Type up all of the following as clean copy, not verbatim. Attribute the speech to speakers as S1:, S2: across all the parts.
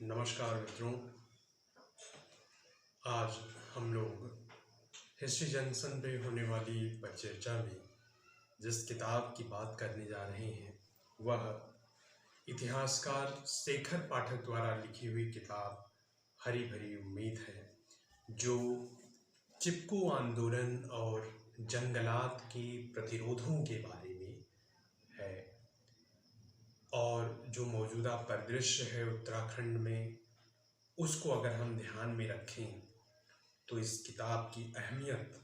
S1: नमस्कार मित्रों। आज हम लोग हिस्ट्री जंक्शन पे होने वाली परिचर्चा में जिस किताब की बात करने जा रहे हैं वह इतिहासकार शेखर पाठक द्वारा लिखी हुई किताब हरी भरी उम्मीद है, जो चिपको आंदोलन और जंगलात के प्रतिरोधों के बारे में है। और जो मौजूदा परिदृश्य है उत्तराखंड में, उसको अगर हम ध्यान में रखें तो इस किताब की अहमियत,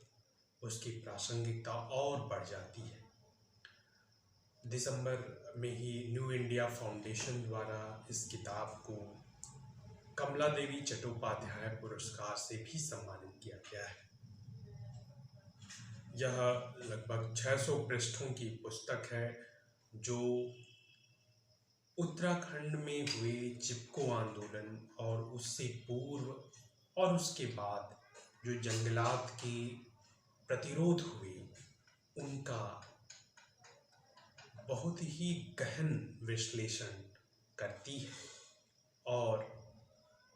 S1: उसकी प्रासंगिकता और बढ़ जाती है। दिसंबर में ही न्यू इंडिया फाउंडेशन द्वारा इस किताब को कमला देवी चट्टोपाध्याय पुरस्कार से भी सम्मानित किया गया है। यह लगभग 600 पृष्ठों की पुस्तक है, जो उत्तराखंड में हुए चिपको आंदोलन और उससे पूर्व और उसके बाद जो जंगलात के प्रतिरोध हुए उनका बहुत ही गहन विश्लेषण करती है और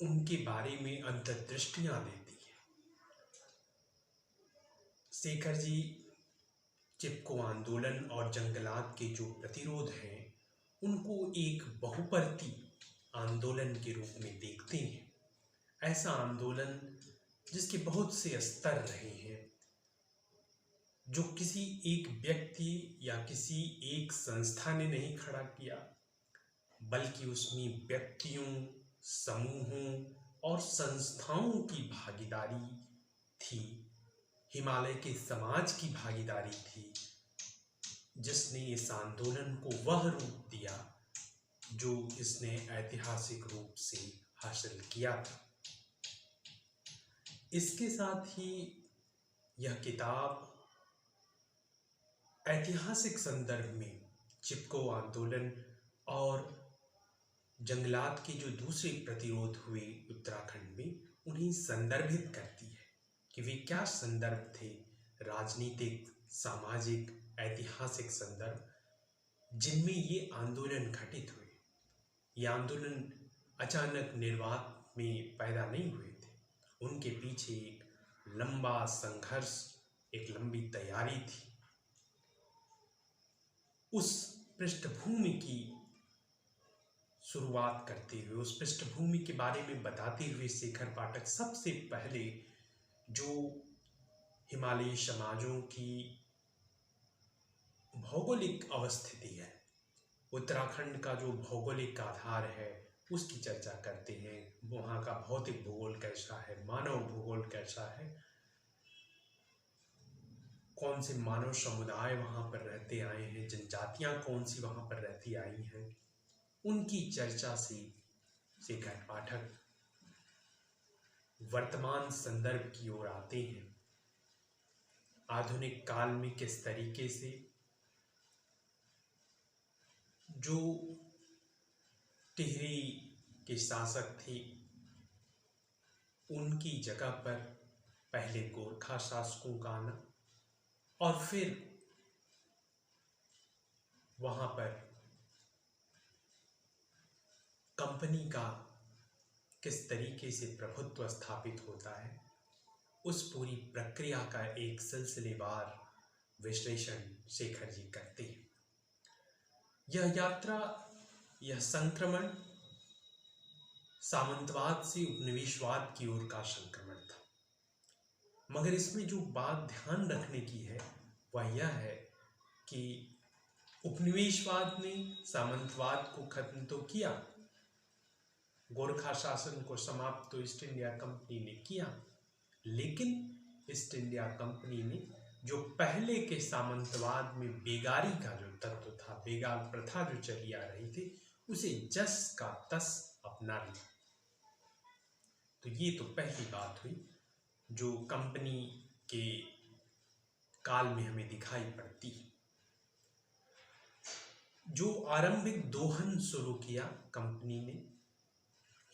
S1: उनके बारे में अंतर्दृष्टियां देती है। शेखर जी चिपको आंदोलन और जंगलात के जो प्रतिरोध हैं उनको एक बहुपरती आंदोलन के रूप में देखते हैं। ऐसा आंदोलन जिसके बहुत से स्तर रहे हैं, जो किसी एक व्यक्ति या किसी एक संस्था ने नहीं खड़ा किया, बल्कि उसमें व्यक्तियों, समूहों और संस्थाओं की भागीदारी थी। हिमालय के समाज की भागीदारी थी, जिसने इस आंदोलन को वह रूप दिया जो इसने ऐतिहासिक रूप से हासिल किया था। इसके साथ ही यह किताब ऐतिहासिक संदर्भ में चिपको आंदोलन और जंगलात के जो दूसरे प्रतिरोध हुए उत्तराखंड में, उन्हें संदर्भित करती है कि वे क्या संदर्भ थे, राजनीतिक, सामाजिक, ऐतिहासिक संदर्भ जिनमें ये आंदोलन घटित हुए। ये आंदोलन अचानक निर्वात में पैदा नहीं हुए थे, उनके पीछे एक लंबा संघर्ष, एक लंबी तैयारी थी। उस पृष्ठभूमि की शुरुआत करते हुए, उस पृष्ठभूमि के बारे में बताते हुए शेखर पाठक सबसे पहले जो हिमालयी समाजों की भौगोलिक अवस्थिति है, उत्तराखंड का जो भौगोलिक आधार है, उसकी चर्चा करते हैं। वहाँ का भौतिक भूगोल कैसा है, मानव भूगोल कैसा है, कौन से मानव समुदाय वहाँ पर रहते आए हैं, जनजातियाँ कौन सी वहाँ पर रहती आई हैं, उनकी चर्चा से शेखर पाठक वर्तमान संदर्भ की ओर आते हैं। आधुनिक काल में किस तरीके से जो टिहरी के शासक थे, उनकी जगह पर पहले गोरखा शासकों का आना और फिर वहाँ पर कंपनी का किस तरीके से प्रभुत्व स्थापित होता है, उस पूरी प्रक्रिया का एक सिलसिलेवार विश्लेषण शेखर जी करते हैं। यह यात्रा, यह संक्रमण सामंतवाद से उपनिवेशवाद की ओर का संक्रमण था, मगर इसमें जो बात ध्यान रखने की है वह यह है कि उपनिवेशवाद ने सामंतवाद को खत्म तो किया, गोरखा शासन को समाप्त तो ईस्ट इंडिया कंपनी ने किया, लेकिन ईस्ट इंडिया कंपनी ने जो पहले के सामंतवाद में बेगारी का जो तत्व था, बेगार प्रथा जो चली आ रही थी, उसे जस का तस अपना लिया। तो ये तो पहली बात हुई जो कंपनी के काल में हमें दिखाई पड़ती है। जो आरंभिक दोहन शुरू किया कंपनी ने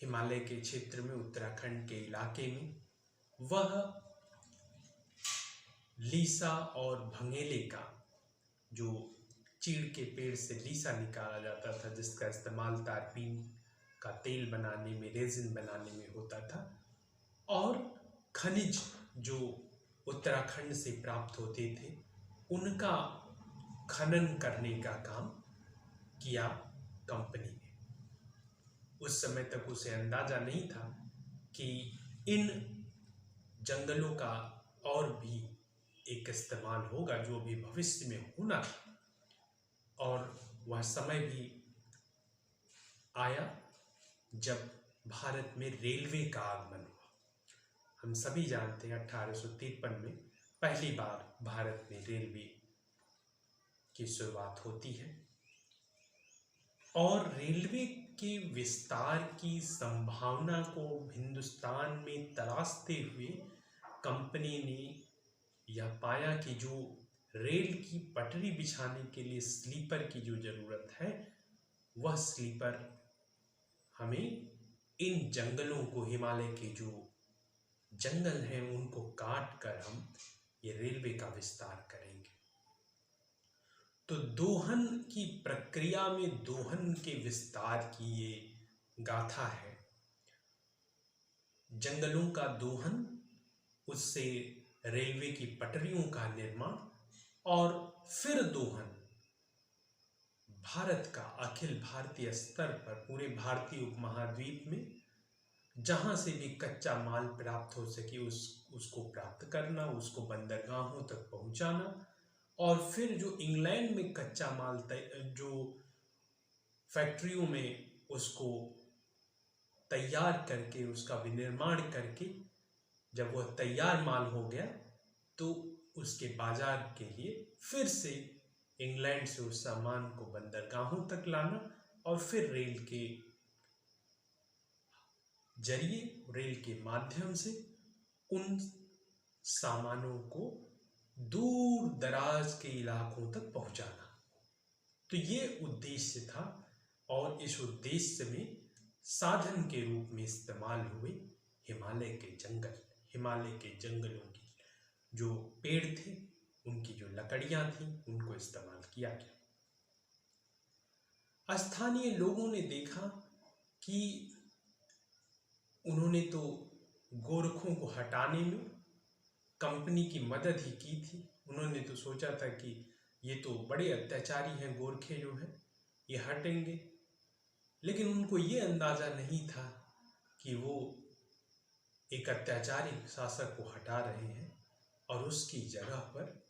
S1: हिमालय के क्षेत्र में, उत्तराखंड के इलाके में, वह लीसा और भंगेले का, जो चीड़ के पेड़ से लीसा निकाला जाता था, जिसका इस्तेमाल तारपीन का तेल बनाने में, रेजिन बनाने में होता था, और खनिज जो उत्तराखंड से प्राप्त होते थे उनका खनन करने का काम किया कंपनी ने। उस समय तक उसे अंदाजा नहीं था कि इन जंगलों का और भी एक इस्तेमाल होगा जो भी भविष्य में होना था, और वह समय भी आया जब भारत में रेलवे का आगमन हुआ। हम सभी जानते हैं 1853 में पहली बार भारत में रेलवे की शुरुआत होती है, और रेलवे के विस्तार की संभावना को हिंदुस्तान में तराशते हुए कंपनी ने यह पाया कि जो रेल की पटरी बिछाने के लिए स्लीपर की जो जरूरत है, वह स्लीपर हमें इन जंगलों को, हिमालय के जो जंगल हैं उनको काट कर हम ये रेलवे का विस्तार करेंगे। तो दोहन की प्रक्रिया में दोहन के विस्तार की ये गाथा है। जंगलों का दोहन, उससे रेलवे की पटरियों का निर्माण, और फिर दोहन भारत का अखिल भारतीय स्तर पर, पूरे भारतीय उपमहाद्वीप में जहां से भी कच्चा माल प्राप्त हो सके उसको प्राप्त करना, उसको बंदरगाहों तक पहुंचाना, और फिर जो इंग्लैंड में कच्चा माल जो फैक्ट्रियों में उसको तैयार करके, उसका विनिर्माण करके जब वह तैयार माल हो गया तो उसके बाजार के लिए फिर से इंग्लैंड से उस सामान को बंदरगाहों तक लाना, और फिर रेल के जरिए, रेल के माध्यम से उन सामानों को दूर दराज के इलाकों तक पहुंचाना। तो ये उद्देश्य था, और इस उद्देश्य में साधन के रूप में इस्तेमाल हुए हिमालय के जंगल। हिमालय के जंगलों की जो पेड़ थे, उनकी जो लकड़ियां थी, उनको इस्तेमाल किया गया। स्थानीय लोगों ने देखा कि उन्होंने तो गोरखों को हटाने में कंपनी की मदद ही की थी। उन्होंने तो सोचा था कि ये तो बड़े अत्याचारी हैं गोरखे जो हैं, ये हटेंगे, लेकिन उनको ये अंदाजा नहीं था कि वो एक अत्याचारी शासक को हटा रहे हैं और उसकी जगह पर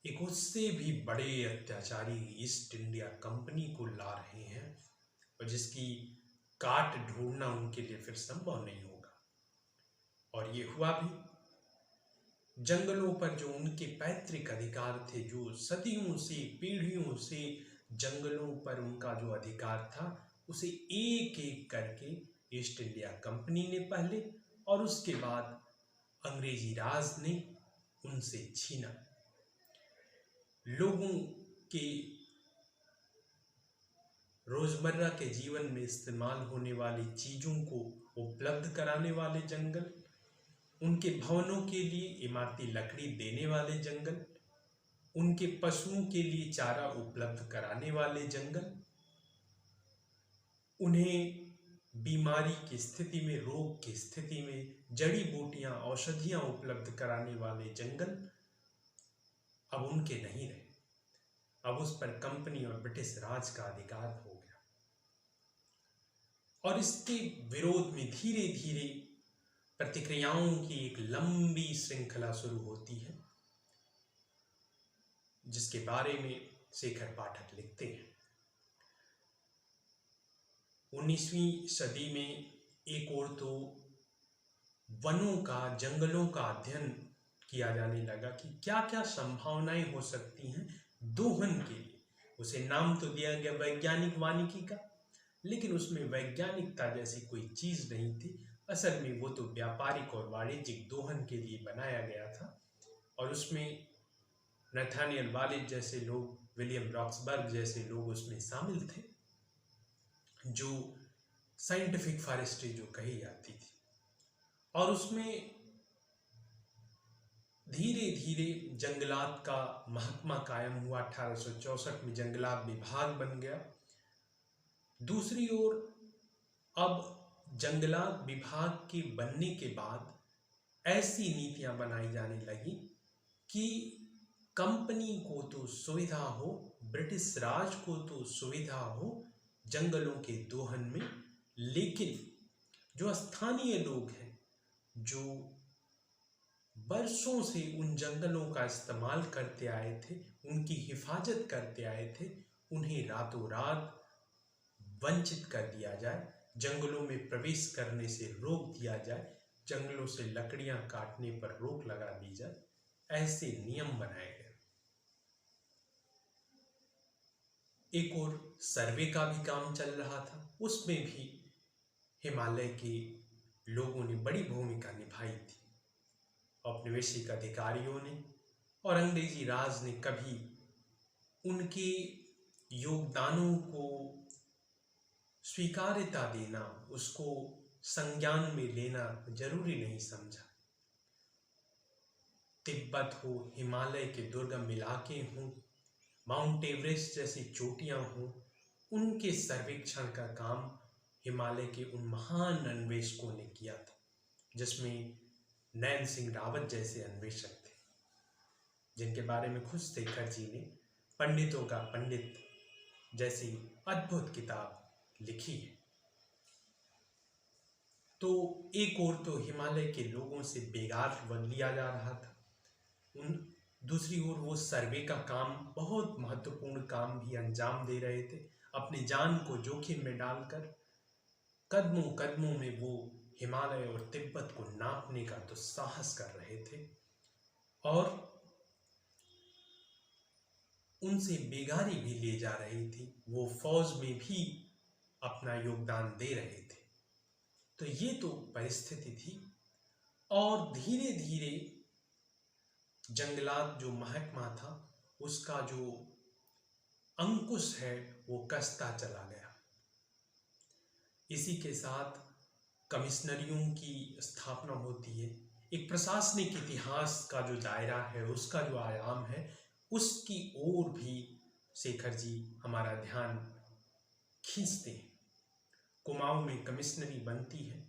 S1: एक उससे भी बड़े अत्याचारी ईस्ट इंडिया कंपनी को ला रहे हैं, और जिसकी काट ढूंढना उनके लिए फिर संभव नहीं होगा। और ये हुआ भी। जंगलों पर जो उनके पैतृक अधिकार थे, जो सदियों से, पीढ़ियों से जंगलों पर उनका जो अधिकार था, उसे एक एक करके ईस्ट इंडिया कंपनी ने पहले, और उसके बाद अंग्रेजी राज ने उनसे छीना। लोगों के रोजमर्रा के जीवन में इस्तेमाल होने वाली चीजों को उपलब्ध कराने वाले जंगल, उनके भवनों के लिए इमारती लकड़ी देने वाले जंगल, उनके पशुओं के लिए चारा उपलब्ध कराने वाले जंगल, उन्हें बीमारी की स्थिति में, रोग की स्थिति में जड़ी बूटियां, औषधियां उपलब्ध कराने वाले जंगल अब उनके नहीं रहे। अब उस पर कंपनी और ब्रिटिश राज का अधिकार हो गया। और इसके विरोध में धीरे धीरे प्रतिक्रियाओं की एक लंबी श्रृंखला शुरू होती है, जिसके बारे में शेखर पाठक लिखते हैं। 19वीं सदी में एक ओर तो वनों का, जंगलों का अध्ययन किया जाने लगा कि क्या क्या संभावनाएं हो सकती हैं दोहन के लिए। उसे नाम तो दिया गया वैज्ञानिक वानिकी का, लेकिन उसमें वैज्ञानिकता जैसी कोई चीज नहीं थी। असल में वो तो व्यापारिक और वाणिज्यिक दोहन के लिए बनाया गया था, और उसमें नथानियल वालिज जैसे लोग, विलियम रॉक्सबर्ग जैसे लोग उसमें शामिल थे, जो साइंटिफिक फॉरेस्ट्री जो कही जाती थी। और उसमें धीरे धीरे जंगलात का महकमा कायम हुआ। 1864 में जंगलात विभाग बन गया। दूसरी ओर अब जंगलात विभाग के बनने के बाद ऐसी नीतियां बनाई जाने लगी कि कंपनी को तो सुविधा हो, ब्रिटिश राज को तो सुविधा हो जंगलों के दोहन में, लेकिन जो स्थानीय लोग हैं, जो वर्षों से उन जंगलों का इस्तेमाल करते आए थे, उनकी हिफाजत करते आए थे, उन्हें रातों रात वंचित कर दिया जाए, जंगलों में प्रवेश करने से रोक दिया जाए, जंगलों से लकड़ियां काटने पर रोक लगा दी जाए, ऐसे नियम बनाए गए। एक और सर्वे का भी काम चल रहा था, उसमें भी हिमालय के लोगों ने बड़ी भूमिका निभाई थी। औपनिवेशिक अधिकारियों ने और अंग्रेजी राज ने कभी उनके योगदानों को स्वीकार्यता देना, उसको संज्ञान में लेना जरूरी नहीं समझा। तिब्बत हो, हिमालय के दुर्गम इलाके हों, माउंट एवरेस्ट जैसी चोटियां हों, उनके सर्वेक्षण का काम हिमालय के उन महान अन्वेषकों ने किया था, जिसमें नैन सिंह रावत जैसे अन्वेषक थे, जिनके बारे में खुद शेखर जी ने पंडितों का पंडित जैसी अद्भुत किताब लिखी है। तो एक ओर तो हिमालय के लोगों से बेगार लिया जा रहा था, दूसरी ओर वो सर्वे का काम, बहुत महत्वपूर्ण काम भी अंजाम दे रहे थे। अपनी जान को जोखिम में डालकर कदमों कदमों में वो हिमालय और तिब्बत को नापने का दुस्साहस कर रहे थे और उनसे बेगारी भी ले जा रही थी। वो फौज में भी अपना योगदान दे रहे थे। तो ये तो परिस्थिति थी और धीरे धीरे जंगलात जो महकमा था, उसका जो अंकुश है वो कसता चला गया। इसी के साथ कमिश्नरियों की स्थापना होती है। एक प्रशासनिक इतिहास का जो दायरा है, उसका जो आयाम है, उसकी ओर भी शेखर जी हमारा ध्यान खींचते हैं। कुमाऊं में कमिश्नरी बनती है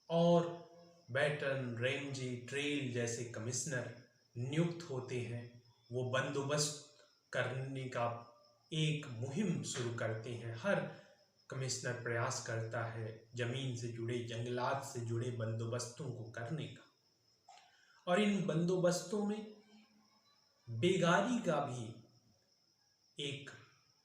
S1: और बैटन, रेंजी, ट्रेल जैसे कमिश्नर नियुक्त होते हैं। वो बंदोबस्त करने का एक मुहिम शुरू करते हैं। हर कमिश्नर प्रयास करता है जमीन से जुड़े, जंगलात से जुड़े बंदोबस्तों को करने का, और इन बंदोबस्तों में बेगारी का भी एक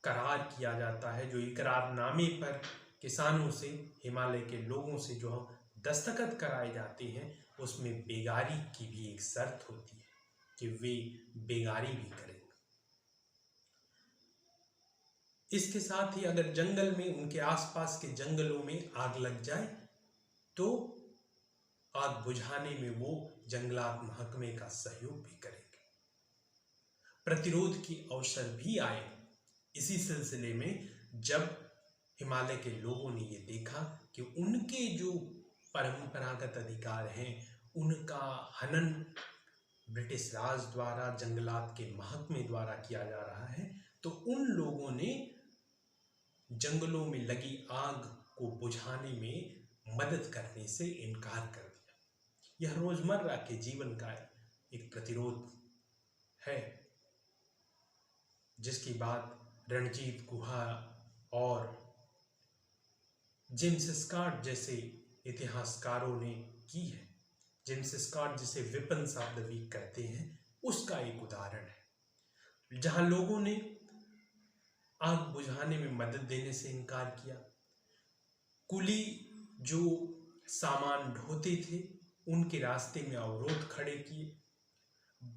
S1: करार किया जाता है, जो इकरारनामे पर किसानों से, हिमालय के लोगों से जो दस्तखत कराए जाते हैं, उसमें बेगारी की भी एक शर्त होती है कि वे बेगारी भी करेंगे। इसके साथ ही अगर जंगल में, उनके आसपास के जंगलों में आग लग जाए तो आग बुझाने में वो जंगलात महकमे का सहयोग भी करेंगे। प्रतिरोध की अवसर भी आए इसी सिलसिले में, जब हिमालय के लोगों ने ये देखा कि उनके जो परंपरागत अधिकार हैं, उनका हनन ब्रिटिश राज द्वारा, जंगलात के महकमे द्वारा किया जा रहा है, तो उन लोगों ने जंगलों में लगी आग को बुझाने में मदद करने से इनकार कर दिया। यह रोजमर्रा के जीवन का एक प्रतिरोध है, जिसकी बात रणजीत गुहा और जेम्स स्कॉट जैसे इतिहासकारों ने की है। जेम्स स्कॉट, जिसे वेपन्स ऑफ द वीक कहते हैं, उसका एक उदाहरण है, जहां लोगों ने आग बुझाने में मदद देने से इनकार किया। कुली जो सामान ढोते थे, उनके रास्ते में अवरोध खड़े किए।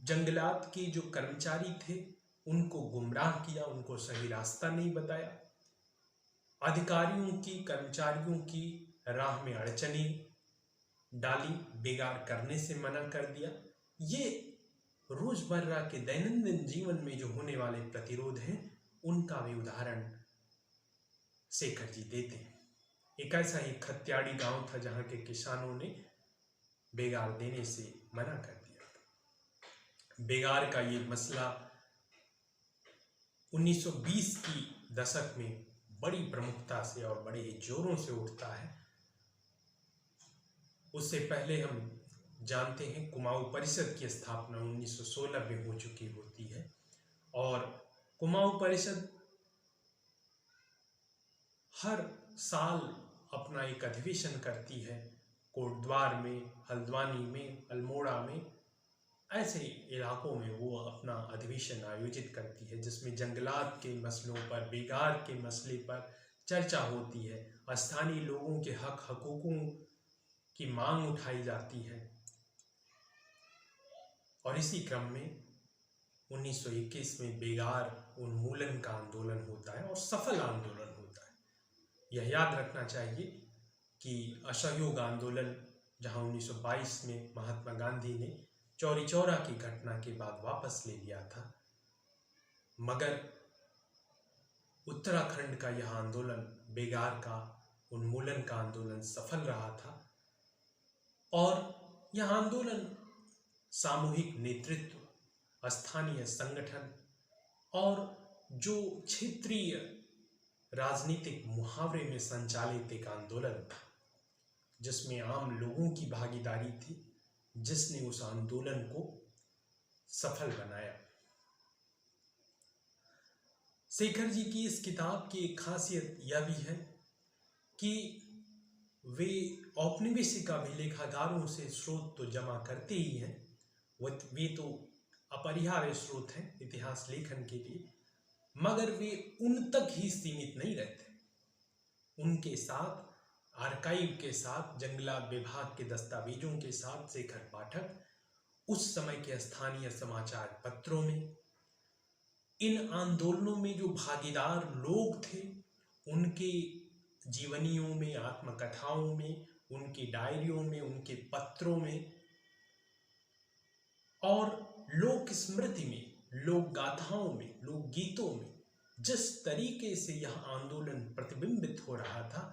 S1: जंगलात के जो कर्मचारी थे, उनको गुमराह किया, उनको सही रास्ता नहीं बताया। अधिकारियों की, कर्मचारियों की राह में अड़चनें डाली, बेगार करने से मना कर दिया। ये रोजमर्रा के दैनंदिन जीवन में जो होने वाले प्रतिरोध हैं, उनका भी उदाहरण शेखर जी देते हैं। एक ऐसा ही खत्याड़ी गांव था जहां के किसानों ने बेगार देने से मना कर दिया। बेगार का ये मसला 1920 की दशक में बड़ी प्रमुखता से और बड़े जोरों से उठता है उससे पहले हम जानते हैं कुमाऊं परिषद की स्थापना 1916 में हो चुकी होती है और कुमाऊं परिषद हर साल अपना एक अधिवेशन करती है। कोटद्वार में, हल्द्वानी में, अल्मोड़ा में, ऐसे इलाकों में वो अपना अधिवेशन आयोजित करती है जिसमें जंगलात के मसलों पर, बेगार के मसले पर चर्चा होती है, स्थानीय लोगों के हक हकूकों की मांग उठाई जाती है। और इसी क्रम में 1921 में बेगार उन्मूलन का आंदोलन होता है और सफल आंदोलन होता है। यह याद रखना चाहिए कि असहयोग आंदोलन जहां 1922 में महात्मा गांधी ने चौरी चौरा की घटना के बाद वापस ले लिया था, मगर उत्तराखंड का यह आंदोलन, बेगार का उन्मूलन का आंदोलन सफल रहा था और यह आंदोलन सामूहिक नेतृत्व, स्थानीय संगठन और जो क्षेत्रीय राजनीतिक मुहावरे में संचालित एक आंदोलन था जिसमें आम लोगों की भागीदारी थी, जिसने उस आंदोलन को सफल बनाया। शेखर जी की इस किताब की एक खासियत यह भी है कि वे औपनिवेशिक अभिलेखागारों से स्रोत तो जमा करते ही हैं, वे तो अपरिहार्य स्रोत हैं इतिहास लेखन के लिए, मगर वे उन तक ही सीमित नहीं रहते। उनके साथ, आर्काइव के साथ, जंगलात विभाग के दस्तावेजों के साथ शेखर पाठक उस समय के स्थानीय समाचार पत्रों में, इन आंदोलनों में जो भागीदार लोग थे उनके जीवनियों में, आत्मकथाओं में, उनकी डायरियों में, उनके पत्रों में और लोक स्मृति में, लोक गाथाओं में, लोक गीतों में जिस तरीके से यह आंदोलन प्रतिबिंबित हो रहा था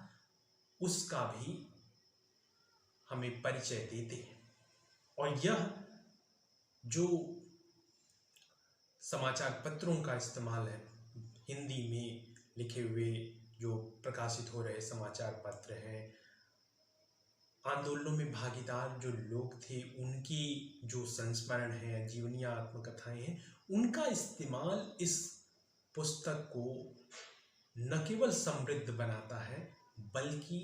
S1: उसका भी हमें परिचय देते हैं। और यह जो समाचार पत्रों का इस्तेमाल है, हिंदी में लिखे हुए जो प्रकाशित हो रहे समाचार पत्र हैं, आंदोलनों में भागीदार जो लोग थे उनकी जो संस्मरण है, जीवनियाँ, आत्मकथाएं हैं, उनका इस्तेमाल इस पुस्तक को न केवल समृद्ध बनाता है बल्कि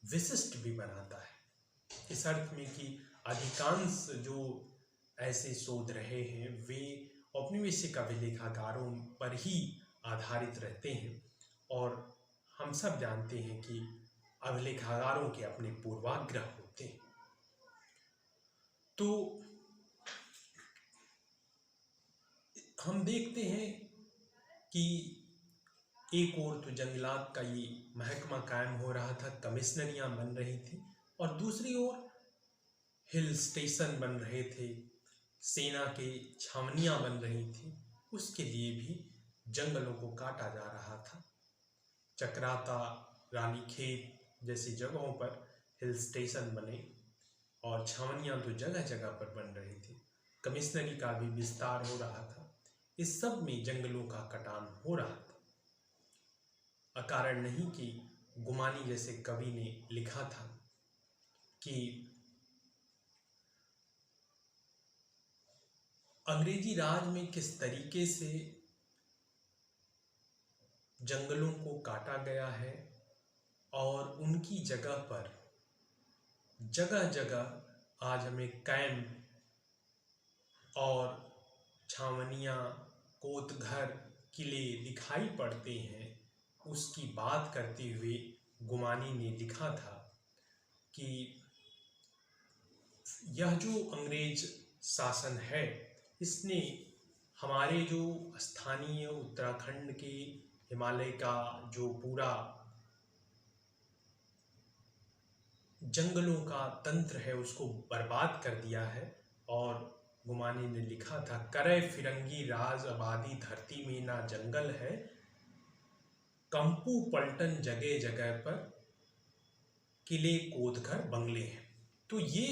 S1: विशिष्ट भी बनाता है, इस अर्थ में कि अधिकांश जो ऐसे शोध रहे हैं वे औपनिवेशिक अभिलेखागारों पर ही आधारित रहते हैं और हम सब जानते हैं कि अभिलेखागारों के अपने पूर्वाग्रह होते हैं। तो हम देखते हैं कि एक ओर तो जंगलात का ये महकमा कायम हो रहा था, कमिश्नरियां बन रही थी, और दूसरी ओर हिल स्टेशन बन रहे थे, सेना के छावनियां बन रही थी। उसके लिए भी जंगलों को काटा जा रहा था। चक्राता, रानीखेत जैसी जगहों पर हिल स्टेशन बने और छावनियां तो जगह जगह पर बन रही थी। कमिश्नरी का भी विस्तार हो रहा था। इस सब में जंगलों का कटान हो रहा था। अकारण नहीं कि गुमानी जैसे कवि ने लिखा था कि अंग्रेजी राज में किस तरीके से जंगलों को काटा गया है और उनकी जगह पर जगह जगह आज हमें कैंप और छावनियाँ, कोतघर, किले दिखाई पड़ते हैं। उसकी बात करते हुए गुमानी ने लिखा था कि यह जो अंग्रेज शासन है इसने हमारे जो स्थानीय उत्तराखंड के हिमालय का जो पूरा जंगलों का तंत्र है उसको बर्बाद कर दिया है। और गुमानी ने लिखा था, करे फिरंगी राज आबादी धरती में ना जंगल है, कंपू पलटन जगह जगह पर किले कोतघर बंगले हैं। तो ये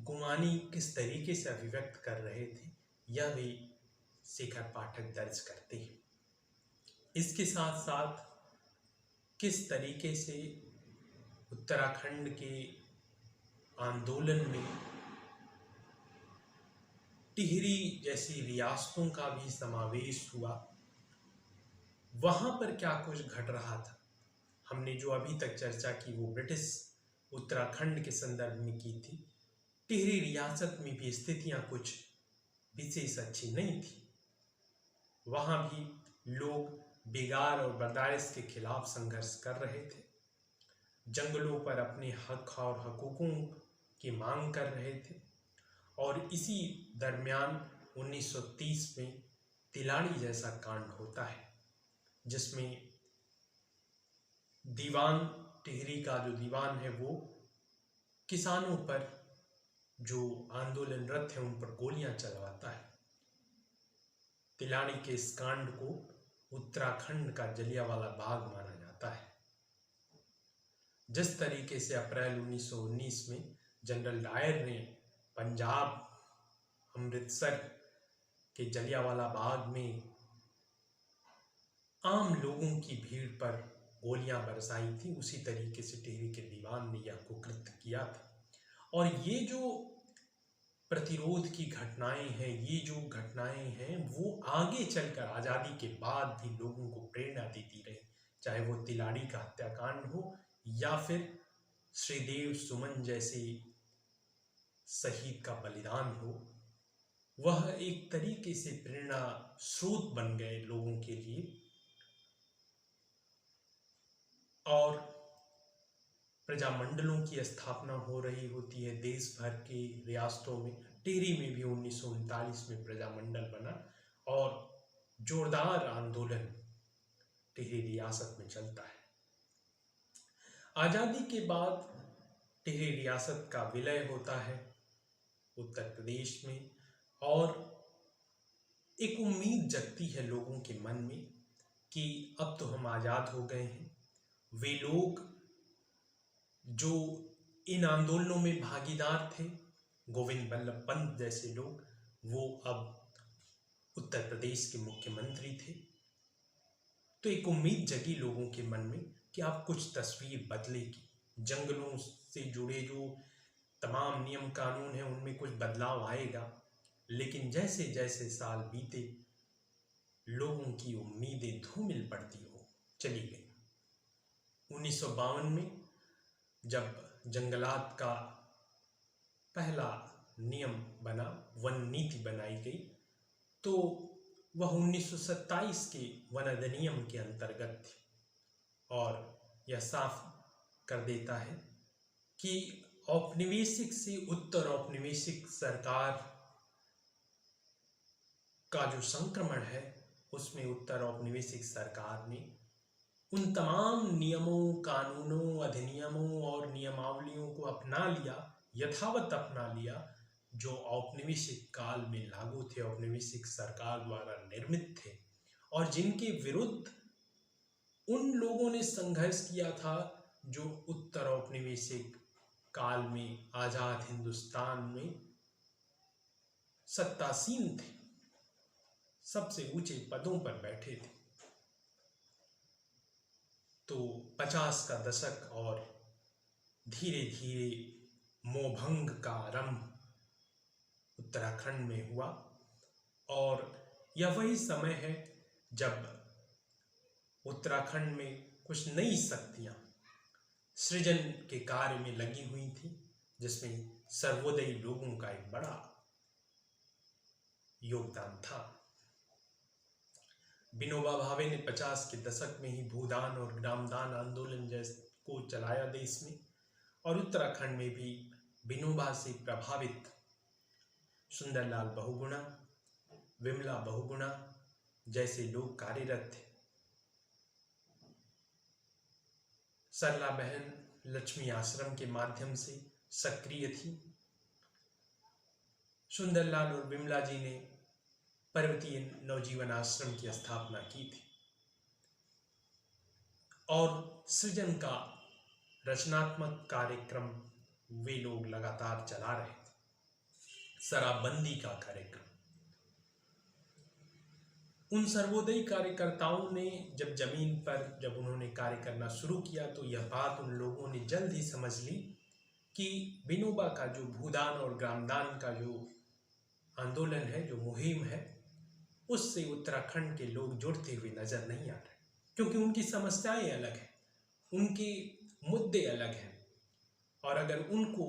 S1: गुमानी किस तरीके से अभिव्यक्त कर रहे थे यह भी शेखर पाठक दर्ज करते हैं। इसके साथ साथ किस तरीके से उत्तराखंड के आंदोलन में टिहरी जैसी रियासतों का भी समावेश हुआ, वहां पर क्या कुछ घट रहा था। हमने जो अभी तक चर्चा की वो ब्रिटिश उत्तराखंड के संदर्भ में की थी। टिहरी रियासत में भी स्थितियां कुछ विशेष अच्छी नहीं थी। वहां भी लोग बिगाड़ और बर्दाश्त के खिलाफ संघर्ष कर रहे थे, जंगलों पर अपने हक और हकूकों की मांग कर रहे थे। और इसी दरमियान 1930 में तिलाड़ी जैसा कांड होता है, जिसमें दीवान, टिहरी का जो दीवान है वो किसानों पर, जो आंदोलनरत हैं उन पर गोलियां चलवाता है। तिलाड़ी के इस कांड को उत्तराखंड का जलियांवाला बाग माना जाता है। जिस तरीके से अप्रैल 1919 में जनरल डायर ने पंजाब अमृतसर के जलियांवाला बाग में आम लोगों की भीड़ पर गोलियां बरसाई थी, उसी तरीके से टिहरी के दीवान ने यह कुकृत्य किया था। और ये जो प्रतिरोध की घटनाएं हैं, ये जो घटनाएं हैं, वो आगे चलकर आज़ादी के बाद भी लोगों को प्रेरणा देती रही, चाहे वो तिलाड़ी का हत्याकांड हो या फिर श्रीदेव सुमन जैसे शहीद का बलिदान हो। वह एक तरीके से प्रेरणा स्रोत बन गए लोगों के लिए। और प्रजामंडलों की स्थापना हो रही होती है देश भर के रियासतों में। टिहरी में भी 1939 में प्रजामंडल बना और जोरदार आंदोलन टिहरी रियासत में चलता है। आज़ादी के बाद टिहरी रियासत का विलय होता है उत्तर प्रदेश में, और एक उम्मीद जगती है लोगों के मन में कि अब तो हम आज़ाद हो गए हैं। वे लोग जो इन आंदोलनों में भागीदार थे, गोविंद बल्लभ पंत जैसे लोग, वो अब उत्तर प्रदेश के मुख्यमंत्री थे। तो एक उम्मीद जगी लोगों के मन में कि अब कुछ तस्वीर बदलेगी, जंगलों से जुड़े जो तमाम नियम कानून हैं उनमें कुछ बदलाव आएगा। लेकिन जैसे जैसे साल बीते, लोगों की उम्मीदें धूमिल पड़ती हो चली गई। 1952 में जब जंगलात का पहला नियम बना, वन नीति बनाई गई, तो वह 1927 के वन अधिनियम के अंतर्गत थी। और यह साफ कर देता है कि औपनिवेशिक से उत्तर औपनिवेशिक सरकार का जो संक्रमण है, उसमें उत्तर औपनिवेशिक सरकार ने उन तमाम नियमों, कानूनों, अधिनियमों और नियमावलियों को अपना लिया, यथावत अपना लिया, जो औपनिवेशिक काल में लागू थे, औपनिवेशिक सरकार द्वारा निर्मित थे, और जिनके विरुद्ध उन लोगों ने संघर्ष किया था जो उत्तर औपनिवेशिक काल में आजाद हिंदुस्तान में सत्तासीन थे, सबसे ऊंचे पदों पर बैठे थे। तो 50 का दशक और धीरे धीरे मोहभंग का आरंभ उत्तराखंड में हुआ। और यह वही समय है जब उत्तराखंड में कुछ नई शक्तियां सृजन के कार्य में लगी हुई थी, जिसमें सर्वोदयी लोगों का एक बड़ा योगदान था। विनोबा भावे ने 50 के दशक में ही भूदान और ग्रामदान आंदोलन जैसे को चलाया देश में, और उत्तराखंड में भी विनोबा से प्रभावित सुंदरलाल बहुगुणा, विमला बहुगुणा जैसे लोग कार्यरत थे। सरला बहन लक्ष्मी आश्रम के माध्यम से सक्रिय थी। सुंदरलाल और विमला जी ने पर्वतीय नवजीवन आश्रम की स्थापना की थी, और सृजन का रचनात्मक कार्यक्रम वे लोग लगातार चला रहे थे। शराबबंदी का कार्यक्रम, उन सर्वोदयी कार्यकर्ताओं ने जब जमीन पर जब उन्होंने कार्य करना शुरू किया, तो यह बात उन लोगों ने जल्द ही समझ ली कि विनोबा का जो भूदान और ग्रामदान का जो आंदोलन है, जो मुहिम है, उससे उत्तराखंड के लोग जुड़ते हुए नजर नहीं आ रहे, क्योंकि उनकी समस्याएं अलग हैं, उनके मुद्दे अलग हैं। और अगर उनको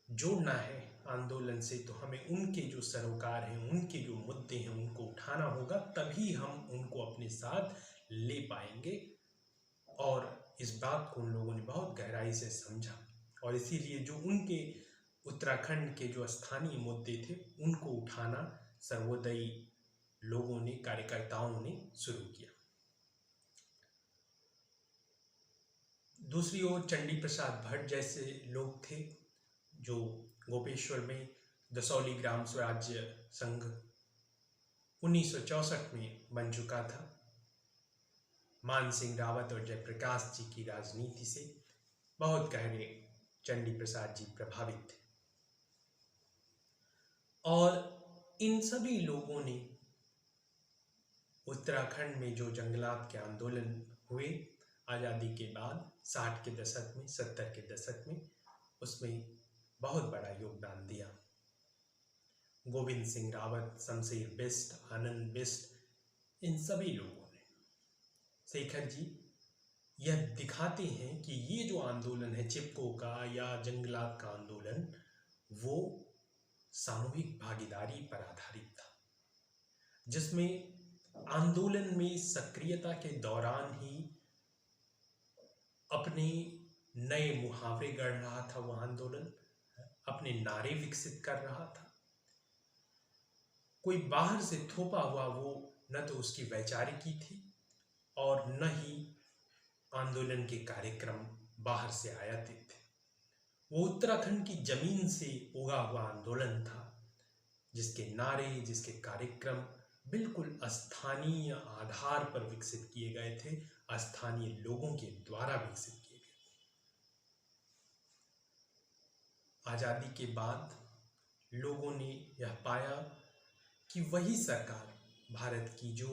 S1: जोड़ना है आंदोलन से, तो हमें उनके जो सरोकार हैं, उनके जो मुद्दे हैं, उनको उठाना होगा, तभी हम उनको अपने साथ ले पाएंगे। और इस बात को उन लोगों ने बहुत गहराई से समझा, और इसीलिए जो उनके उत्तराखंड के जो स्थानीय मुद्दे थे, उनको उठाना सर्वोदयी लोगों ने, कार्यकर्ताओं ने शुरू किया। दूसरी ओर चंडी प्रसाद भट्ट जैसे लोग थे, जो गोपेश्वर में दसौली ग्राम स्वराज्य संघ 1964 में बन चुका था। मान सिंह रावत और जयप्रकाश जी की राजनीति से बहुत गहरे चंडी प्रसाद जी प्रभावित थे, और इन सभी लोगों ने उत्तराखंड में जो जंगलात के आंदोलन हुए आज़ादी के बाद 60 के दशक में, 70 के दशक में, उसमें बहुत बड़ा योगदान दिया। गोविंद सिंह रावत, शमशेर बिष्ट, आनंद बिष्ट, इन सभी लोगों ने, शेखर जी, यह दिखाते हैं कि ये जो आंदोलन है चिपको का या जंगलात का आंदोलन, वो सामूहिक भागीदारी पर आधारित था, जिसमें आंदोलन में सक्रियता के दौरान ही अपने नए मुहावरे गढ़ रहा था वह आंदोलन, अपने नारे विकसित कर रहा था। कोई बाहर से थोपा हुआ वो न तो उसकी वैचारिकी थी और न ही आंदोलन के कार्यक्रम बाहर से आयातित थे। वो उत्तराखंड की जमीन से उगा हुआ आंदोलन था, जिसके नारे, जिसके कार्यक्रम बिल्कुल स्थानीय आधार पर विकसित किए गए थे, स्थानीय लोगों के द्वारा विकसित किए गए। आजादी के बाद लोगों ने यह पाया कि वही सरकार भारत की जो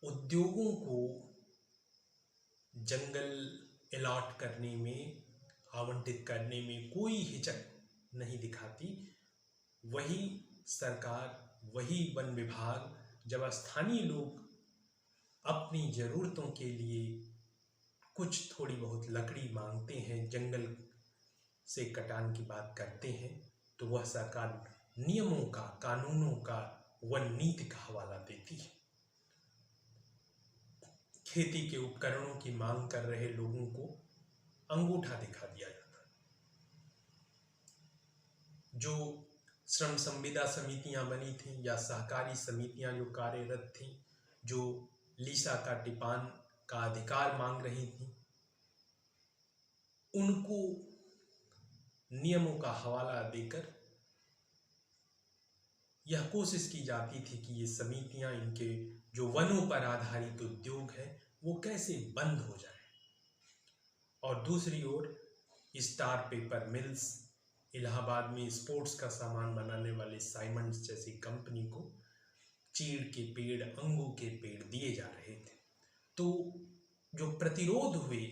S1: उद्योगों को जंगल अलॉट करने में, आवंटित करने में कोई हिचक नहीं दिखाती, वही सरकार, वही वन विभाग, जब स्थानीय लोग अपनी ज़रूरतों के लिए कुछ थोड़ी बहुत लकड़ी मांगते हैं, जंगल से कटान की बात करते हैं, तो वह सरकार नियमों का, कानूनों का, वन नीति का हवाला देती है। खेती के उपकरणों की मांग कर रहे लोगों को अंगूठा दिखा दिया जाता है। जो श्रम संविदा समितियां बनी थीं या सहकारी समितियां जो कार्यरत थीं, जो लीसा का टिपान का अधिकार मांग रही थीं, उनको नियमों का हवाला देकर यह कोशिश की जाती थी कि ये समितियां, इनके जो वनों पर आधारित उद्योग है, वो कैसे बंद हो जाए। और दूसरी ओर स्टार पेपर मिल्स, इलाहाबाद में स्पोर्ट्स का सामान बनाने वाले साइमंड्स जैसी कंपनी को चीड़ के पेड़, अंगू के पेड़ दिए जा रहे थे। तो जो प्रतिरोध हुए,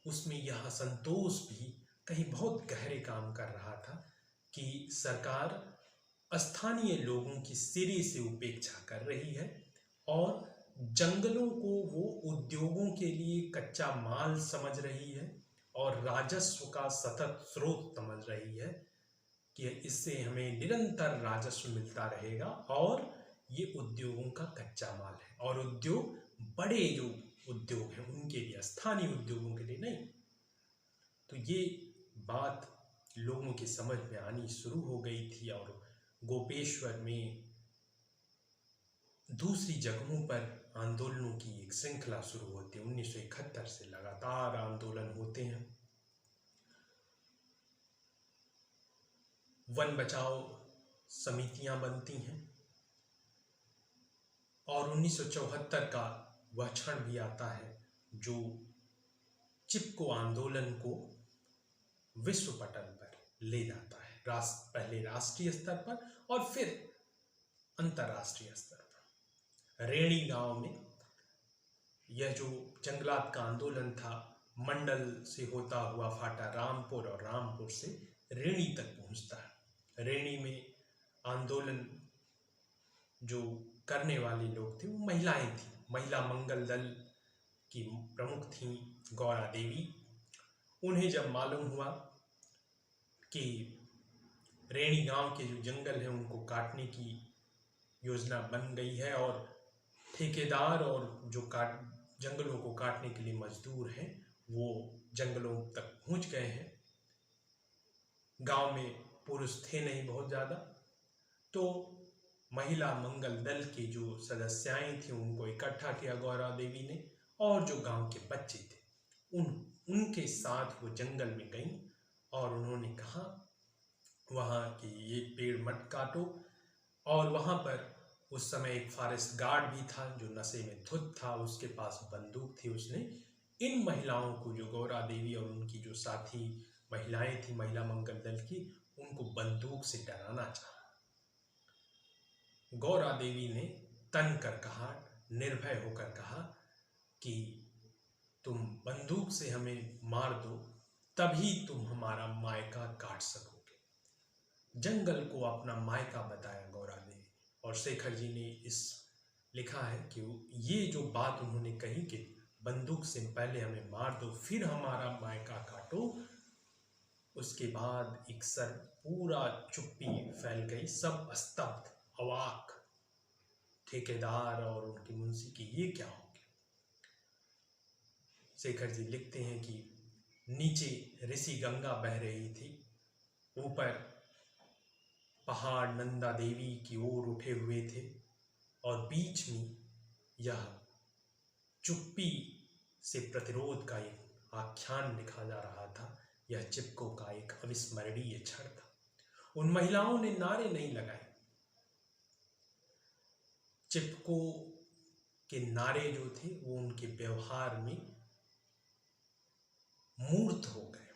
S1: उसमें यह असंतोष भी कहीं बहुत गहरे काम कर रहा था कि सरकार स्थानीय लोगों की सिरे से उपेक्षा कर रही है और जंगलों को वो उद्योगों के लिए कच्चा माल समझ रही है और राजस्व का सतत स्रोत समझ रही है कि इससे हमें निरंतर राजस्व मिलता रहेगा, और ये उद्योगों का कच्चा माल है, और उद्योग बड़े जो उद्योग हैं उनके लिए, स्थानीय उद्योगों के लिए नहीं। तो ये बात लोगों की समझ में आनी शुरू हो गई थी, और गोपेश्वर में दूसरी जगहों पर आंदोलनों की एक श्रृंखला शुरू होती है। 1971 से लगातार आंदोलन होते हैं। वन बचाओ समितियां बनती हैं, और 1974 का वह क्षण भी आता है जो चिपको आंदोलन को विश्व पटल पर ले जाता है, पहले राष्ट्रीय स्तर पर और फिर अंतर्राष्ट्रीय स्तर पर। रेणी गांव में यह जो जंगलात का आंदोलन था, मंडल से होता हुआ फाटा रामपुर और रामपुर से रेणी तक पहुंचता है। रेणी में आंदोलन जो करने वाले लोग थे वो महिलाएं थी। महिला मंगल दल की प्रमुख थी गौरा देवी। उन्हें जब मालूम हुआ कि रेणी गांव के जो जंगल हैं उनको काटने की योजना बन गई है और ठेकेदार और जो जंगलों को काटने के लिए मजदूर हैं वो जंगलों तक पहुंच गए हैं, गांव में पुरुष थे नहीं बहुत ज़्यादा, तो महिला मंगल दल के जो सदस्याएं थी उनको इकट्ठा किया गौरा देवी ने, और जो गांव के बच्चे थे उनके साथ वो जंगल में गईं और उन्होंने कहा वहाँ कि ये पेड़ मत काटो। और वहाँ पर उस समय एक फॉरेस्ट गार्ड भी था जो नशे में धुत था, उसके पास बंदूक थी। उसने इन महिलाओं को, जो गौरा देवी और उनकी जो साथी महिलाएं थी महिला मंगल दल की, उनको बंदूक से डराना चाहा। गौरा देवी ने तन कर कहा, निर्भय होकर कहा कि तुम बंदूक से हमें मार दो तभी तुम हमारा मायका काट सकोगे। जंगल को अपना मायका बताया गौरा देवी। और शेखर जी ने इस लिखा है कि ये जो बात उन्होंने कही कि बंदूक से पहले हमें मार दो फिर हमारा मायका काटो, उसके बाद एक सर पूरा चुप्पी फैल गई, सब स्तब्ध, अवाक। ठेकेदार और उनके मुंशी की ये क्या हो गया। शेखर जी लिखते हैं कि नीचे ऋषि गंगा बह रही थी, ऊपर पहाड़ नंदा देवी की ओर उठे हुए थे और बीच में यह चुप्पी से प्रतिरोध का एक आख्यान लिखा जा रहा था। यह चिपको का एक अविस्मरणीय क्षण था। उन महिलाओं ने नारे नहीं लगाए। चिपको के नारे जो थे वो उनके व्यवहार में मूर्त हो गए।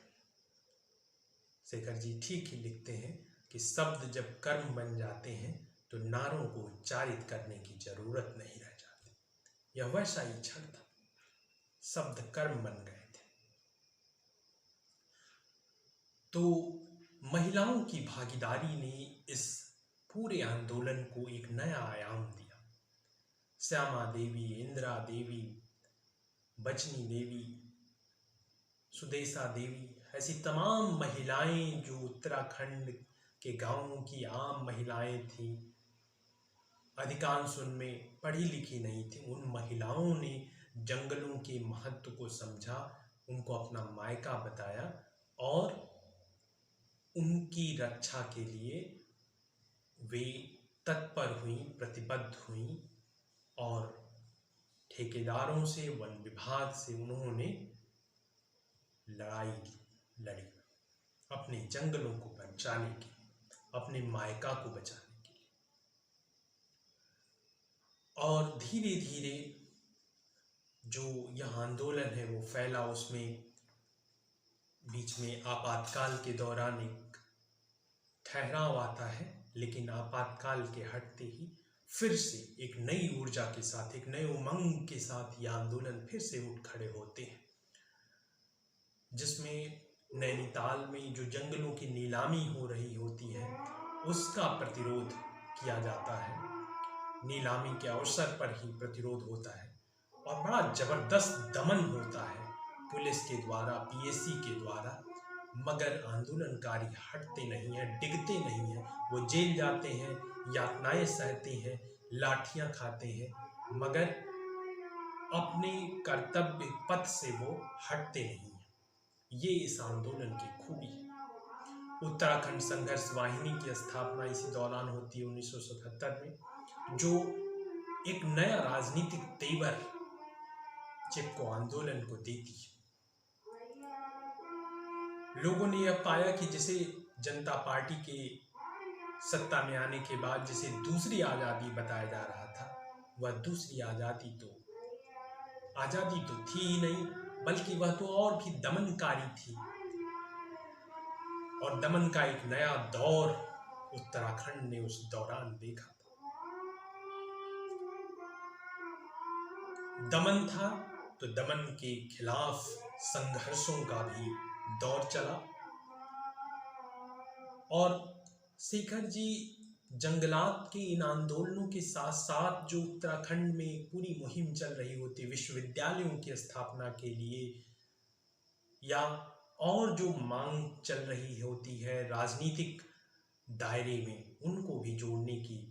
S1: शेखर जी ठीक ही लिखते हैं कि शब्द जब कर्म बन जाते हैं तो नारों को उच्चारित करने की जरूरत नहीं रह जाती। यह वैसा ही क्षण था, शब्द कर्म बन गए थे। तो महिलाओं की भागीदारी ने इस पूरे आंदोलन को एक नया आयाम दिया। श्यामा देवी, इंदिरा देवी, बचनी देवी, सुदेशा देवी, ऐसी तमाम महिलाएं जो उत्तराखंड के गांवों की आम महिलाएं थीं, अधिकांश उनमें पढ़ी लिखी नहीं थी, उन महिलाओं ने जंगलों के महत्व को समझा, उनको अपना मायका बताया और उनकी रक्षा के लिए वे तत्पर हुई, प्रतिबद्ध हुई और ठेकेदारों से, वन विभाग से उन्होंने लड़ाई लड़ी अपने जंगलों को बचाने के लिए, अपने मायका को बचाने के लिए। और धीरे धीरे जो यह आंदोलन है वो फैला। उसमें बीच में आपातकाल के दौरान एक ठहराव आता है, लेकिन आपातकाल के हटते ही फिर से एक नई ऊर्जा के साथ, एक नए उमंग के साथ यह आंदोलन फिर से उठ खड़े होते हैं, जिसमें नैनीताल में जो जंगलों की नीलामी हो रही होती है उसका प्रतिरोध किया जाता है। नीलामी के अवसर पर ही प्रतिरोध होता है और बड़ा जबरदस्त दमन होता है पुलिस के द्वारा, पीएसी के द्वारा। मगर आंदोलनकारी हटते नहीं हैं, डिगते नहीं हैं, वो जेल जाते हैं, यातनाएं सहते हैं, लाठियां खाते हैं, मगर अपने कर्तव्य पथ से वो हटते नहीं हैं। ये इस आंदोलन की खूबी है। उत्तराखंड संघर्ष वाहिनी की स्थापना इसी दौरान होती है 1977 में, जो एक नया राजनीतिक तेवर चिपको आंदोलन को देती है। लोगों ने यह पाया कि जिसे जनता पार्टी के सत्ता में आने के बाद जिसे दूसरी आज़ादी बताया जा रहा था, वह दूसरी आज़ादी तो थी ही नहीं, बल्कि वह तो और भी दमनकारी थी। और दमन का एक नया दौर उत्तराखंड ने उस दौरान देखा था। दमन था तो दमन के खिलाफ संघर्षों का भी दौर चला और शेखर जी जंगलात के इन आंदोलनों के साथ साथ जो उत्तराखंड में पूरी मुहिम चल रही होती विश्वविद्यालयों की स्थापना के लिए या और जो मांग चल रही होती है राजनीतिक दायरे में, उनको भी जोड़ने की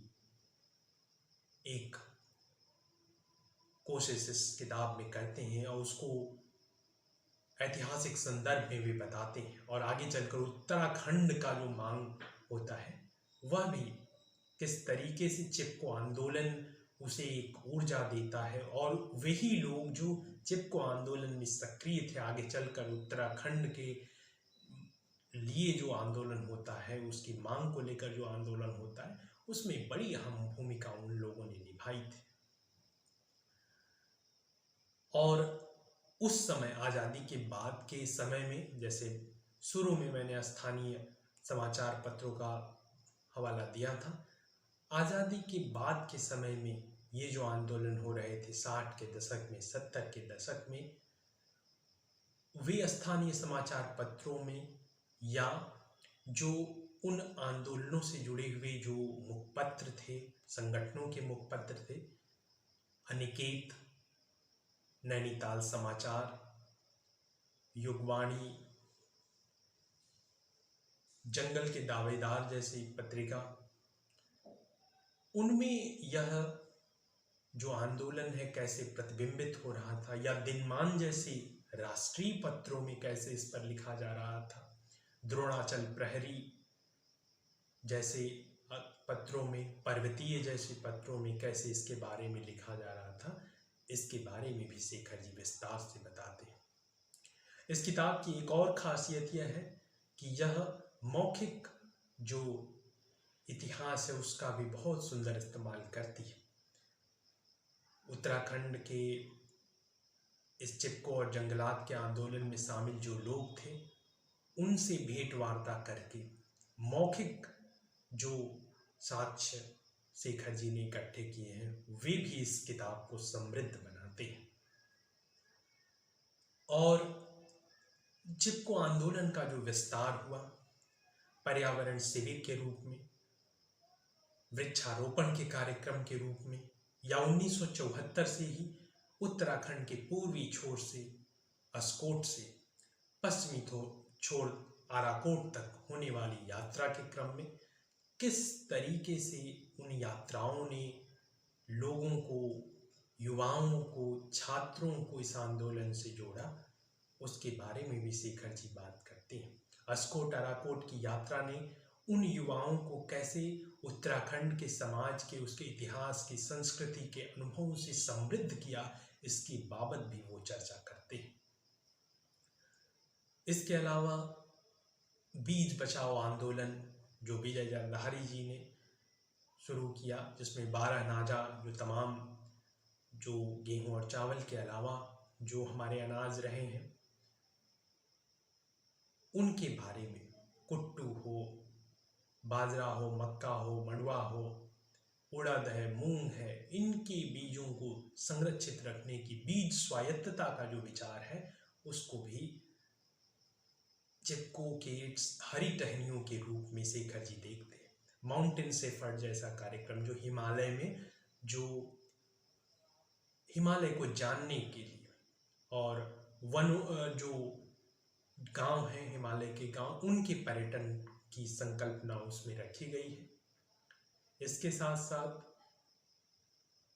S1: एक कोशिश इस किताब में करते हैं और उसको ऐतिहासिक संदर्भ में भी बताते हैं और आगे चलकर उत्तराखंड का जो मांग होता है वह भी किस तरीके से चिपको आंदोलन उसे एक ऊर्जा देता है और वही लोग जो चिपको आंदोलन में सक्रिय थे आगे चलकर उत्तराखंड के लिए जो आंदोलन होता है उसकी मांग को लेकर जो आंदोलन होता है उसमें बड़ी अहम भूमिका उन लोगों ने निभाई थी। और उस समय आज़ादी के बाद के समय में, जैसे शुरू में मैंने स्थानीय समाचार पत्रों का हवाला दिया था, आज़ादी के बाद के समय में ये जो आंदोलन हो रहे थे 60 के दशक में, 70 के दशक में, वे स्थानीय समाचार पत्रों में या जो उन आंदोलनों से जुड़े हुए जो मुखपत्र थे, संगठनों के मुखपत्र थे, अनिकेत, नैनीताल समाचार, युगवाणी, जंगल के दावेदार जैसी पत्रिका, उनमें यह जो आंदोलन है कैसे प्रतिबिंबित हो रहा था, या दिनमान जैसे राष्ट्रीय पत्रों में कैसे इस पर लिखा जा रहा था, द्रोणाचल प्रहरी जैसे पत्रों में, पर्वतीय जैसे पत्रों में कैसे इसके बारे में लिखा जा रहा था, इसके बारे में भी शेखर जी विस्तार से बताते हैं। इस किताब की एक और खासियत यह है कि यह मौखिक जो इतिहास है उसका भी बहुत सुंदर इस्तेमाल करती है। उत्तराखंड के इस चिपको और जंगलात के आंदोलन में शामिल जो लोग थे उनसे भेंट वार्ता करके मौखिक जो साक्ष्य शेखर जी ने इकट्ठे किए हैं वे भी इस किताब को समृद्ध बनाते हैं। और चिपको आंदोलन का जो विस्तार हुआ पर्यावरण शिविर के रूप में, वृक्षारोपण के कार्यक्रम के रूप में, या 1974 से ही उत्तराखंड के पूर्वी छोर से अस्कोट से पश्चिमी छोर आराकोट तक होने वाली यात्रा के क्रम में किस तरीके से उन यात्राओं ने लोगों को, युवाओं को, छात्रों को इस आंदोलन से जोड़ा, उसके बारे में भी शेखर जी बात करते हैं। अस्कोट आराकोट की यात्रा ने उन युवाओं को कैसे उत्तराखंड के समाज के, उसके इतिहास की, संस्कृति के अनुभवों से समृद्ध किया, इसकी बाबत भी वो चर्चा करते हैं। इसके अलावा बीज बचाओ आंदोलन जो विजय जरधारी जी ने शुरू किया, जिसमें 12 नाजा जो तमाम जो गेहूं और चावल के अलावा जो हमारे अनाज रहे हैं उनके बारे में, कुट्टू हो, बाजरा हो, मक्का हो, मंडुआ हो, उड़द है, मूंग है, इनके बीजों को संरक्षित रखने की बीज स्वायत्तता का जो विचार है उसको भी चिपको के हरी टहनियों के रूप में शेखर जी देखते हैं। माउंटेन सेफर्ड जैसा कार्यक्रम जो हिमालय में, जो हिमालय को जानने के लिए, और वन जो गांव हैं, हिमालय के गांव, उनके पर्यटन की संकल्पना उसमें रखी गई है। इसके साथ साथ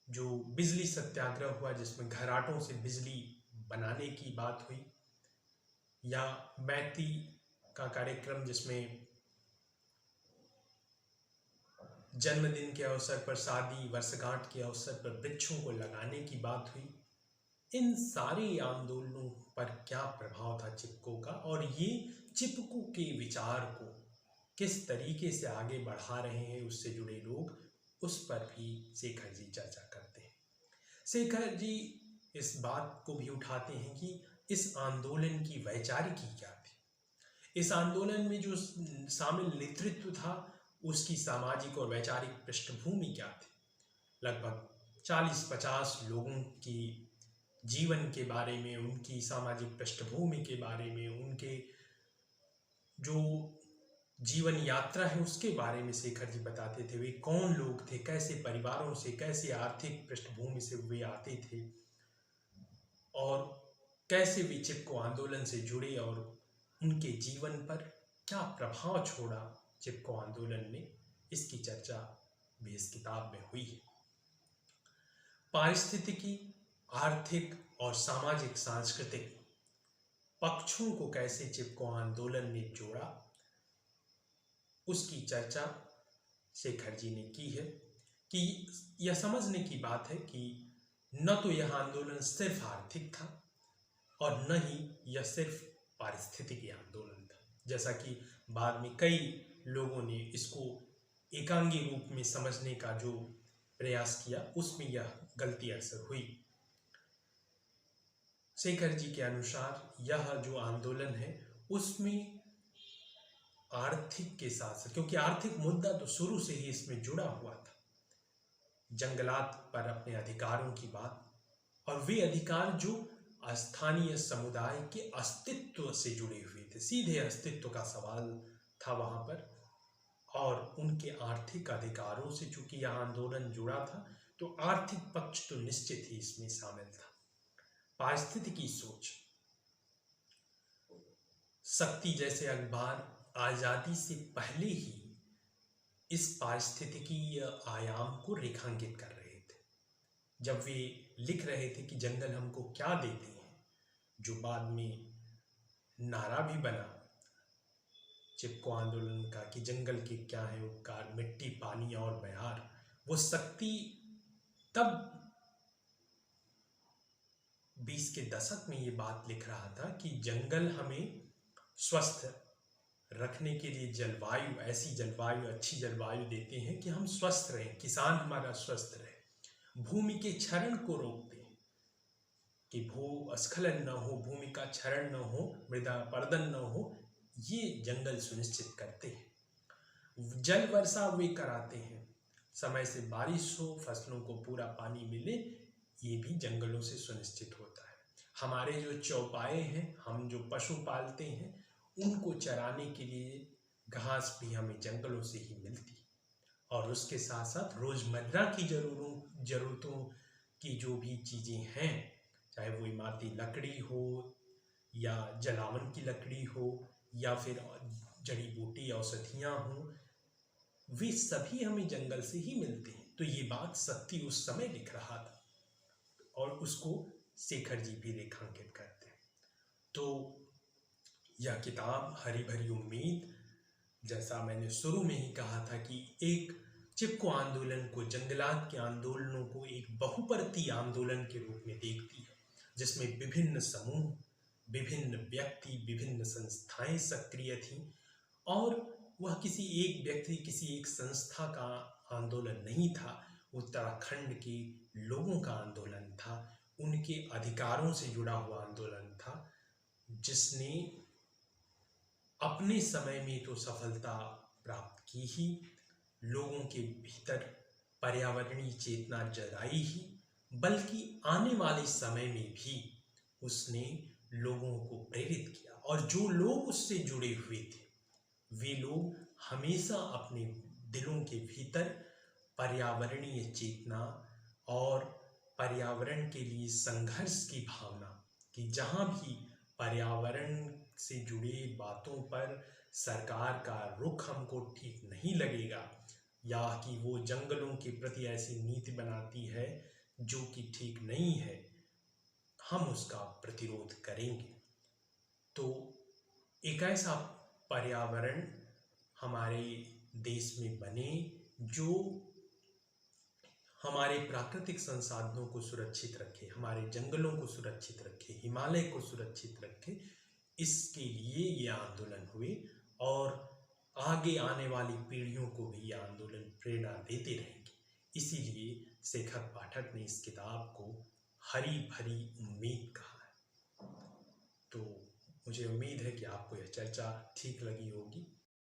S1: जो बिजली सत्याग्रह हुआ जिसमें घराटों से बिजली बनाने की बात हुई, या मैती का कार्यक्रम जिसमें जन्मदिन के अवसर पर, शादी वर्षगांठ के अवसर पर वृक्षों को लगाने की बात हुई, इन सारे आंदोलनों पर क्या प्रभाव था चिपको का, और ये चिपको के विचार को किस तरीके से आगे बढ़ा रहे हैं उससे जुड़े लोग, उस पर भी शेखर जी चर्चा करते हैं। शेखर जी इस बात को भी उठाते हैं कि इस आंदोलन की वैचारिकी क्या थी, इस आंदोलन में जो शामिल नेतृत्व था उसकी सामाजिक और वैचारिक पृष्ठभूमि क्या थी। लगभग 40-50 लोगों की जीवन के बारे में, उनकी सामाजिक पृष्ठभूमि के बारे में, उनके जो जीवन यात्रा है उसके बारे में शेखर जी बताते थे। वे कौन लोग थे, कैसे परिवारों से, कैसे आर्थिक पृष्ठभूमि से वे आते थे और कैसे वे चिपको आंदोलन से जुड़े और उनके जीवन पर क्या प्रभाव छोड़ा चिपको आंदोलन ने, इसकी चर्चा भी इस किताब में हुई है। पारिस्थितिकी, आर्थिक और सामाजिक सांस्कृतिक पक्षों को कैसे चिपको आंदोलन ने जोड़ा, उसकी चर्चा शेखर जी ने की है। कि यह समझने की बात है कि न तो यह आंदोलन सिर्फ आर्थिक था और न ही यह सिर्फ पारिस्थितिकी आंदोलन था, जैसा कि बाद में कई लोगों ने इसको एकांगी रूप में समझने का जो प्रयास किया, उसमें यह गलती अक्सर हुई। शेखर जी के अनुसार यह जो आंदोलन है उसमें आर्थिक के साथ, क्योंकि आर्थिक मुद्दा तो शुरू से ही इसमें जुड़ा हुआ था, जंगलात पर अपने अधिकारों की बात, और वे अधिकार जो स्थानीय समुदाय के अस्तित्व से जुड़े हुए थे, सीधे अस्तित्व का सवाल था वहां पर, और उनके आर्थिक अधिकारों से चूंकि यह आंदोलन जुड़ा था तो आर्थिक पक्ष तो निश्चित ही इसमें शामिल था। पारिस्थितिकी सोच, शक्ति जैसे अखबार आजादी से पहले ही इस पारिस्थितिकी आयाम को रेखांकित कर रहे थे। जब वे लिख रहे थे कि जंगल हमको क्या देते हैं, जो बाद में नारा भी बना चिपको आंदोलन का कि जंगल के क्या है उपकार, मिट्टी, पानी और बयार, वो शक्ति तब 20 के दशक में ये बात लिख रहा था कि जंगल हमें स्वस्थ रखने के लिए जलवायु, ऐसी जलवायु, अच्छी जलवायु देते हैं कि हम स्वस्थ रहें, किसान हमारा स्वस्थ रहे, भूमि के क्षरण को रोकते हैं कि भूस्खलन न हो, भूमि का क्षरण न हो, मृदा अपरदन न हो, ये जंगल सुनिश्चित करते हैं। जल वर्षा वे कराते हैं, समय से बारिश हो, फसलों को पूरा पानी मिले, ये भी जंगलों से सुनिश्चित होता है। हमारे जो चौपाए हैं, हम जो पशु पालते हैं, उनको चराने के लिए घास भी हमें जंगलों से ही मिलती, और उसके साथ साथ रोजमर्रा की जरूरतों की जो भी चीजें हैं, चाहे वो इमारती लकड़ी हो या जलावन की लकड़ी हो या फिर जड़ी बूटी औषधियां हो, वे सभी हमें जंगल से ही मिलते हैं। तो ये बात सत्य उस समय लिख रहा था और उसको शेखर जी भी रेखांकित करते हैं। तो यह किताब हरी भरी उम्मीद, जैसा मैंने शुरू में ही कहा था कि एक चिपको आंदोलन को, जंगलात के आंदोलनों को एक बहुपरती आंदोलन के रूप में देखती है, जिसमें विभिन्न समूह, विभिन्न व्यक्ति, विभिन्न संस्थाएं सक्रिय थीं, और वह किसी एक व्यक्ति, किसी एक संस्था का आंदोलन नहीं था, उत्तराखंड के लोगों का आंदोलन था, उनके अधिकारों से जुड़ा हुआ आंदोलन था, जिसने अपने समय में तो सफलता प्राप्त की ही, लोगों के भीतर पर्यावरणीय चेतना जगाई ही, बल्कि आने वाले समय में भी उसने लोगों को प्रेरित किया, और जो लोग उससे जुड़े हुए थे वे लोग हमेशा अपने दिलों के भीतर पर्यावरणीय चेतना और पर्यावरण के लिए संघर्ष की भावना, कि जहाँ भी पर्यावरण से जुड़ी बातों पर सरकार का रुख हमको ठीक नहीं लगेगा, या कि वो जंगलों के प्रति ऐसी नीति बनाती है जो कि ठीक नहीं है, हम उसका प्रतिरोध करेंगे। तो एक ऐसा पर्यावरण हमारे देश में बने जो हमारे प्राकृतिक संसाधनों को सुरक्षित रखे, हमारे जंगलों को सुरक्षित रखे, हिमालय को सुरक्षित रखे, इसके लिए ये आंदोलन हुए, और आगे आने वाली पीढ़ियों को भी ये आंदोलन प्रेरणा देते रहेंगे। इसीलिए शेखर पाठक ने इस किताब को हरी भरी उम्मीद कहा है। तो मुझे उम्मीद है कि आपको यह चर्चा ठीक लगी होगी।